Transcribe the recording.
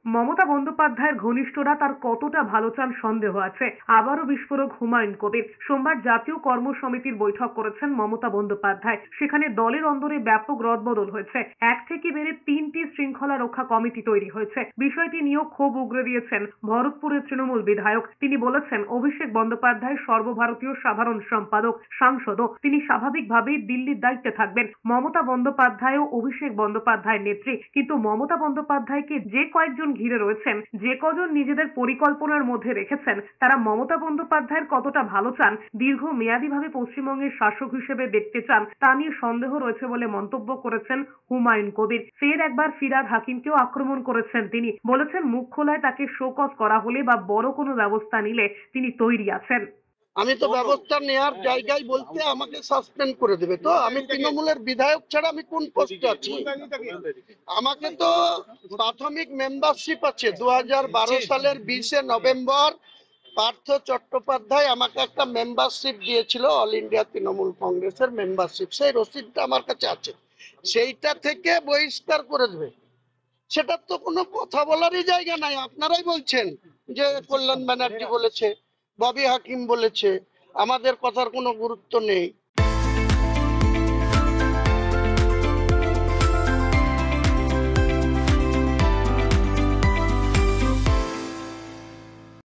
মমতা বন্দ্যোপাধ্যায়ের ঘনিষ্ঠরা তার কতটা ভালো চান সন্দেহ আছে। আবারও বিস্ফোরক হুমায়ুন কবির। সোমবার জাতীয় কর্ম সমিতির বৈঠক করেছেন মমতা বন্দ্যোপাধ্যায়। সেখানে দলের অন্দরে ব্যাপক রদবদল হয়েছে। 1 থেকে বেড়ে 3টি শৃঙ্খলা রক্ষা কমিটি তৈরি হয়েছে। বিষয়টি নিয়েও ক্ষোভ উগরে দিয়েছেন ভরতপুরের তৃণমূল বিধায়ক। তিনি বলেছেন, অভিষেক বন্দ্যোপাধ্যায় সর্বভারতীয় সাধারণ সম্পাদক, সাংসদও। তিনি স্বাভাবিকভাবেই দিল্লির দায়িত্বে থাকবেন। মমতা বন্দ্যোপাধ্যায়ও অভিষেক বন্দ্যোপাধ্যায়ের নেত্রী। কিন্তু মমতা বন্দ্যোপাধ্যায়কে যে কয়েকজন ঘিরে রয়েছেন, যে কজন নিজেদের পরিকল্পনার মধ্যে রেখেছেন, তারা মমতা বন্দ্যোপাধ্যায়ের কতটা ভালো চান, দীর্ঘমেয়াদীভাবে পশ্চিমবঙ্গের শাসক হিসেবে দেখতে চান, তা নিয়ে সন্দেহ রয়েছে বলে মন্তব্য করেছেন হুমায়ুন কবির। ফের একবার ফিরহাদ হাকিমকেও আক্রমণ করেছেন তিনি। বলেছেন, মুখ খোলায় তাকে শোকজ করা হলে বা বড় কোনো ব্যবস্থা নিলে তিনি তৈরি আছেন। আমি তো ব্যবস্থা নেওয়ার জায়গায় বলতে আমাকে সাসপেন্ড করে দেবে। তো আমি তৃণমূলের বিধায়ক ছাড়া আমি কোন পোস্টে আছি? আমাকে তো প্রাথমিক মেম্বারশিপ আছে 2012 সালের 20 নভেম্বর পার্থ চট্টোপাধ্যায় আমাকে একটা মেম্বারশিপ দিয়েছিল, অল ইন্ডিয়া তৃণমূল কংগ্রেসের মেম্বারশিপ। সেই রসিদটা আমার কাছে আছে। সেইটা থেকে বহিষ্কার করে দেবে, সেটার তো কোনো কথা বলারই জায়গা নাই। আপনারাই বলছেন যে কল্যাণ ব্যানার্জি বলেছে, ববি হাকিম বলেছে, আমাদের কথার কোনো গুরুত্ব নেই।